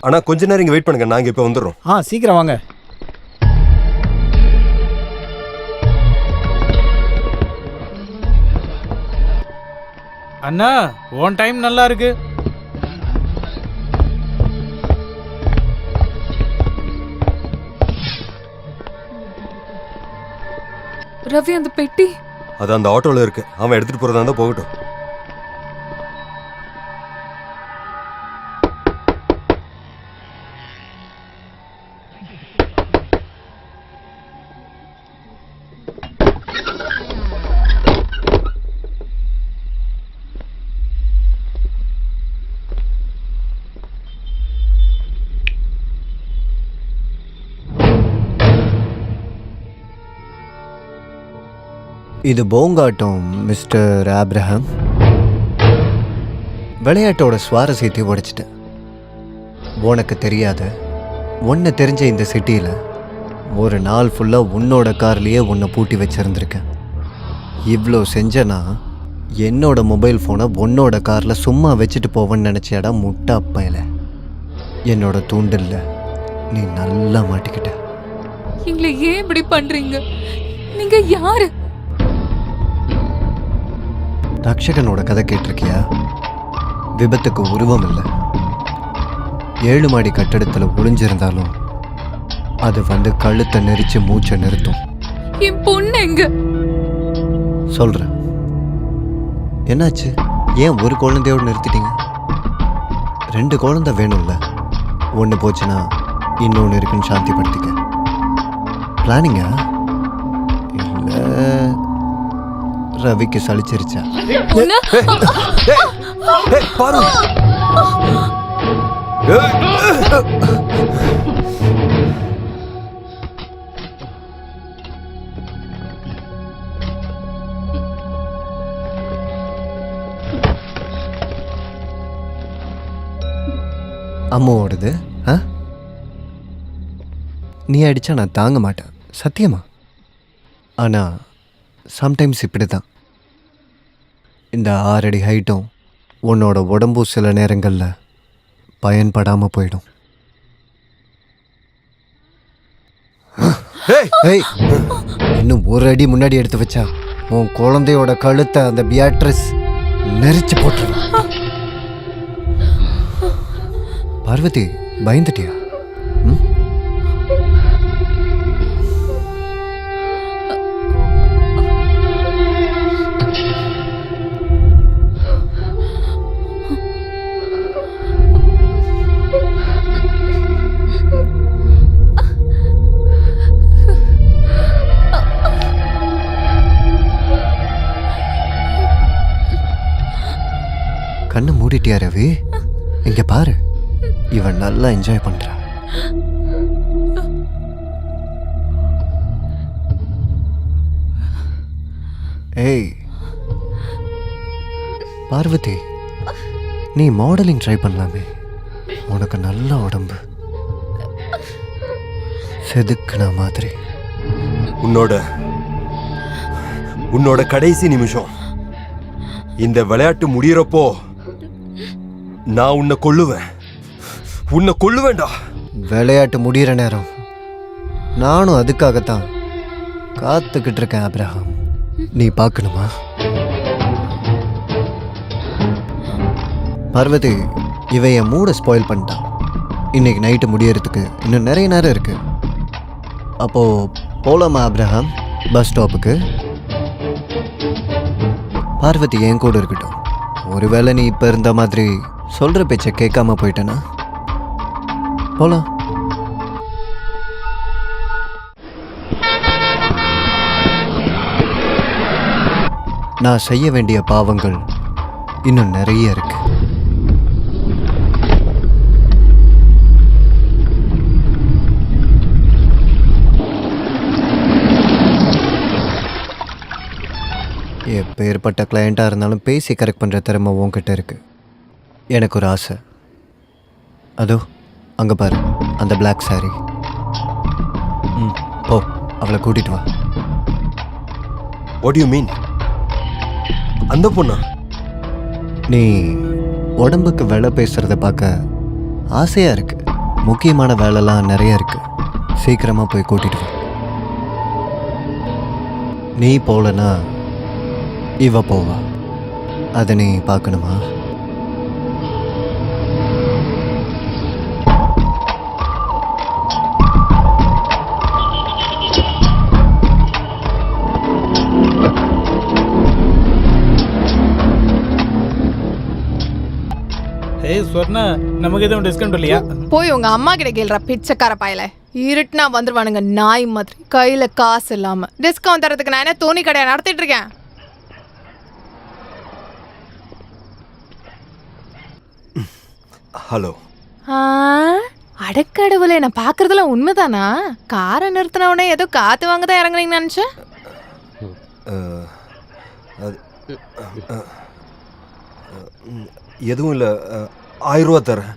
அண்ணா கொஞ்ச நேரம் இங்கே வெயிட் பண்ணுங்க, நாங்கள் இப்போ வந்துடுறோம். சீக்கிரம் வாங்க. அண்ணா உன் டைம் நல்லா இருக்கு. ரவி அந்த பெட்டி அது அந்த ஆட்டோவில் இருக்கு, அவன் எடுத்துட்டு போறதா இருந்தா போகட்டும். இது போங்காட்டம் மிஸ்டர் ஆப்ரஹாம். விளையாட்டோட சுவாரஸ்யத்தை உடைச்சிட்டேன். உனக்கு தெரியாத உன்னை தெரிஞ்ச இந்த சிட்டியில் ஒரு நாள் ஃபுல்லாக உன்னோட கார்லேயே உன்னை பூட்டி வச்சுருந்துருக்கேன். இவ்வளோ செஞ்சனா என்னோட மொபைல் ஃபோனை உன்னோட காரில் சும்மா வச்சுட்டு போவேன்னு நினச்சியாடா முட்டா அப்பையில். என்னோட தூண்டில்ல நீ நல்லா மாட்டிக்கிட்ட. எங்களை ஏன் இப்படி பண்றீங்க? நீங்க யாரு? ரக்ஷகனோட கதை கேட்டிருக்கியா? விபத்துக்கு உருவம் இல்லை, 7 மாடி கட்டடத்தில் ஒளிஞ்சிருந்தாலும் அது வந்து கழுத்தை நெரிச்சு மூச்சை நிறுத்தும். என் பொண்ணு எங்க? சொல்கிறேன். என்னாச்சு? ஏன் ஒரு குழந்தையோடு நிறுத்திட்டீங்க? 2 குழந்தை வேணும்ல. ஒன்று போச்சுன்னா இன்னொன்று இருக்குன்னு சாந்திப்படுத்திக்க. பிளானிங்கா இல்லை ரவிக்கு சளிச்சிருச்சா? பாரு, அம்மாவோடது. நீ அடித்தா நான் தாங்க மாட்டேன், சத்தியமா. ஆனால் சம்டைம்ஸ் இப்படி தான். இந்த 6 அடி ஹைட்டும் உன்னோட உடம்பும் சில நேரங்களில் பயன்படாமல் போயிடும். இன்னும் 1 அடி முன்னாடி எடுத்து வச்சா உன் குழந்தையோட கழுத்தை அந்த பியாட்ரிஸ் நெரிச்சு போட்டுருவான். பார்வதி, பயந்துட்டியா? கண்ணை மூடிட்டியா ரவி? இங்க பாரு, இவன் நல்லா என்ஜாய் பண்றா. ஏய் பார்வதி, நீ மாடலிங் ட்ரை பண்ணலாமே. உனக்கு நல்ல உடம்பு, செதுக்குன மாதிரி. உன்னோட கடைசி நிமிஷம் இந்த விளையாட்டு முடியறப்போ நான் உன்னை கொல்லுவேன்டா. விளையாட்டு முடிகிற நேரம் நானும் அதுக்காகத்தான் காத்துக்கிட்டு இருக்கேன் ஆப்ரஹாம். நீ பார்க்கணுமா? பார்வதி, இவன் என் மூடை ஸ்பாயில் பண்ணிட்டான். இன்னைக்கு நைட்டு முடியறதுக்கு இன்னும் நிறைய நேரம் இருக்கு. அப்போ போலாமா ஆப்ரஹாம் பஸ் ஸ்டாப்புக்கு? பார்வதி என் கூட இருக்கட்டும். ஒருவேளை நீ இப்போ இருந்த மாதிரி சொல்கிற பேச்சை கேட்காம போயிட்டேனா? போலாம். நான் செய்ய வேண்டிய பாவங்கள் இன்னும் நிறைய இருக்கு. எப்பேற்பட்ட கிளையண்ட்டாக இருந்தாலும் பேசி கரெக்ட் பண்ணுற திறமை உன்கிட்ட இருக்கு. எனக்கு ஒரு ஆசை. அதோ அங்கே பாரு, அந்த பிளாக் சாரி. ஓ, அவளை கூட்டிட்டு வா. What you mean? அந்த பொண்ணா? நீ உடம்புக்கு விலை பேசுகிறத பார்க்க ஆசையாக இருக்கு. முக்கியமான வேலைலாம் நிறைய இருக்கு. சீக்கிரமாக போய் கூட்டிட்டு வா. நீ போகலனா இவ போவா. அதை நீ பார்க்கணுமா? ஏய் சொர்ணா, நமக்கு எதுவும் டிஸ்கவுண்ட் இல்லையா? போய் உங்க அம்மா கிட்ட கேள்றா பிச்சைக்கார பாயல. இருட்டுனா வந்துருவானுங்க நாய் மாதிரி, கையில காசு இல்லாம. டிஸ்கவுண்ட் தரதுக்கு நான் என்ன தோணி கடையா நடத்திட்டு இருக்கேன்? ஹலோ. அடக்கடவுளே, நான் பாக்குறதுலாம் உண்மைதானா? காரை நிறுத்தினவுடனே ஏதோ காத்து வாங்க தான் இறங்குறீங்கன்னு நினைச்சேன். எதுவும் இல்லை, 1000 ரூபா தரேன்.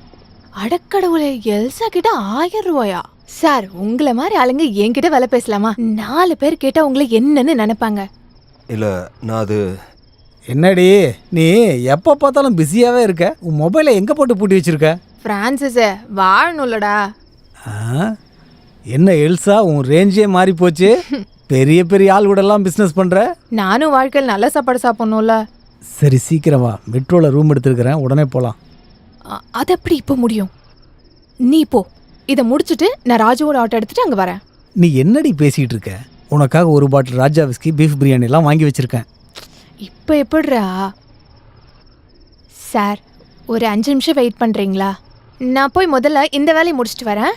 அடக்கடவுளே, எல்சா கிட்ட 1000 ரூபாயா? சார், உங்களை மாதிரி ஆளுங்க என்கிட்ட வேலை பேசலாமா? 4 பேர் கேட்டா உங்களை என்னன்னு நினைப்பாங்க. இல்லை, நான் அது என்னடி நீ எப்போ பார்த்தாலும் பிஸியாகவே இருக்க? உன் மொபைலை எங்கே போட்டு பூட்டி வச்சிருக்க? பிரான்சிஸே, வாழணும்லடா. என்ன எல்சா, உன் ரேஞ்சே மாறி போச்சு. பெரிய பெரிய ஆள் கூடலாம் பிஸ்னஸ் பண்ணுற. நானும் வாழ்க்கையில் நல்ல சாப்பாடு சாப்பிடணும்ல. சரி, சீக்கிரமா. மெட்ரோவில் ரூம் எடுத்துருக்கிறேன், உடனே போகலாம். அது எப்படி இப்போ முடியும்? நீ போ, இதை முடிச்சுட்டு நான் ராஜுவோட ஆட்டோ எடுத்துட்டு அங்கே வரேன். நீ என்னடி பேசிகிட்டு இருக்க? உனக்காக ஒரு பாட்டில் ராஜா விஸ்கி, பீஃப் பிரியாணிலாம் வாங்கி வச்சுருக்கேன். இப்போ எப்படிரா? சார், ஒரு 5 நிமிஷம் வெயிட் பண்ணுறீங்களா? நான் போய் முதல்ல இந்த வேலையை முடிச்சுட்டு வரேன்.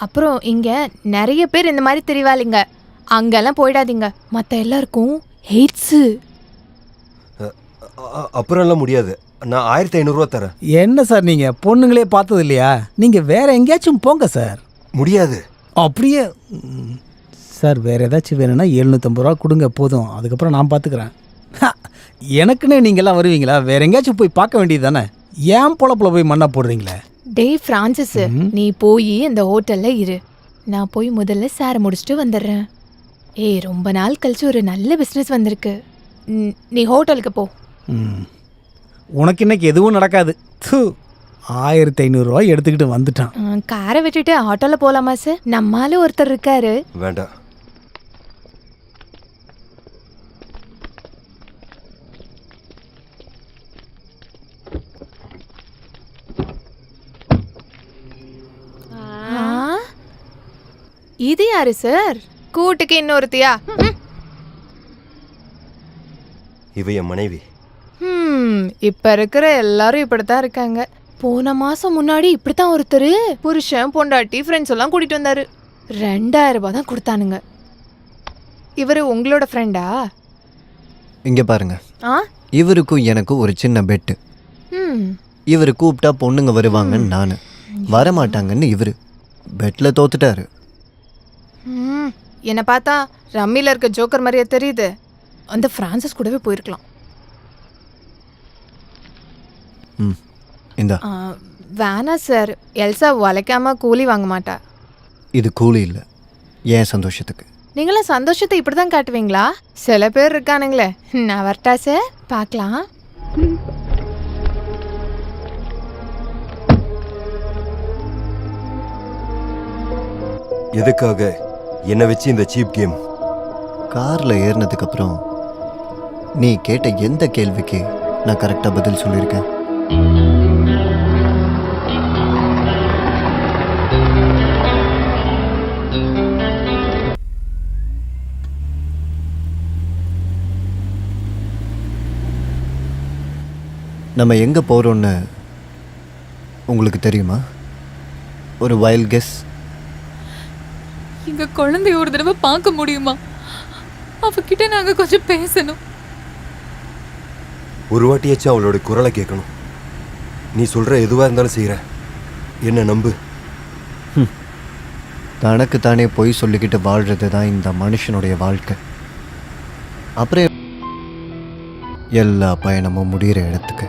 அப்புறம் இங்கே நிறைய பேர் இந்த மாதிரி திரிவாளிங்க, அங்கெல்லாம் போயிடாதீங்க. மற்ற எல்லாருக்கும் ஹெய்ட்ஸு. அப்புறம் எல்லாம் முடியாது. நான் 1500 ரூபா தரேன். என்ன சார், நீங்கள் பொண்ணுங்களே பார்த்தது இல்லையா? நீங்கள் வேற எங்கேயாச்சும் போங்க சார். முடியாது. அப்படியே சார், வேறு ஏதாச்சும் வேணும்னா 750 ரூபா கொடுங்க, போதும். அதுக்கப்புறம் நான் பார்த்துக்கிறேன். எனக்குன்னு நீங்கள்லாம் வருவீங்களா? வேற எங்கேயாச்சும் போய் பார்க்க வேண்டியது தானே. ஏன் பொழப்பில் போய் மண்ணா போடுறீங்களே? டேய் ஃப்ரான்சிஸ், நீ போய் இந்த ஹோட்டலில் இரு. நான் போய் முதல்ல சாரை முடிச்சுட்டு வந்துடுறேன். ஏய், ரொம்ப நாள் கழிச்சு ஒரு நல்ல பிஸ்னஸ் வந்திருக்கு. நீ ஹோட்டலுக்கு போ. உனக்கு இன்னைக்கு எதுவும் நடக்காது. 1500 ரூபா எடுத்துக்கிட்டு வந்துட்டான். காரை விட்டுட்டு ஆட்டோவில் போகலாமா சார்? நம்மால ஒருத்தர் இருக்காரு. வேண்டாம். இது யாரு சார்? கூட்டுக்கு இன்னொருத்தியா? இவ என் மனைவி. இப்ப இருக்கிற எல்லாரும் இப்படித்தான் இருக்காங்க. போன மாசம் முன்னாடி இப்படித்தான் ஒருத்தர் புருஷன் பொண்டாட்டி ஃப்ரெண்ட்ஸ் எல்லாம் கூட்டிட்டு வந்தாரு. 2000 ரூபாய் தான் கொடுத்தானுங்க. இவரு உங்களோட ஃப்ரெண்டா? இங்க பாருங்க, இவருக்கும் எனக்கும் ஒரு சின்ன பெட்டு. இவரு கூப்பிட்டா பொண்ணுங்க வருவாங்கன்னு நானு, வரமாட்டாங்கன்னு இவரு. பெட்ல தோத்துட்டாரு. என்னை பார்த்தா ரம்மியில் இருக்க ஜோக்கர் மாதிரியே தெரியுது. அந்த ஃப்ரான்சிஸ் கூடவே போயிருக்கலாம். இந்தா. வேணா சார், எல்சா உழைக்காம கூலி வாங்க மாட்டா. இது கூலி இல்லை, ஏன் சந்தோஷத்துக்கு. நீங்களாம் சந்தோஷத்தை இப்படி தான் காட்டுவீங்களா? சில பேர் இருக்கானுங்களே. நான் வரட்டா சார், பார்க்கலாம். எதுக்காக என்னை வச்சு இந்த சீப் கேம்? காரில் ஏறினதுக்கப்புறம் நீ கேட்ட எந்த கேள்விக்கு நான் கரெக்டாக பதில் சொல்லியிருக்கேன். நம்ம எங்கே போகிறோன்னு உங்களுக்கு தெரியுமா? ஒரு வைல்ட் கெஸ். எங்க குழந்தைய ஒரு தடவை பார்க்க முடியுமா? அவகிட்ட நாங்க கொஞ்சம் பேசணும். ஒரு வாட்டியாச்சும் அவளோட குரலை கேட்கணும். நீ சொல்ற எதுவாக இருந்தாலும் செய்கிற, என்ன நம்பு. தனக்கு தானே பொய் சொல்லிக்கிட்டு வாழ்கிறது தான் இந்த மனுஷனுடைய வாழ்க்கை. அப்புறம் எல்லா பயணமும் முடிகிற இடத்துக்கு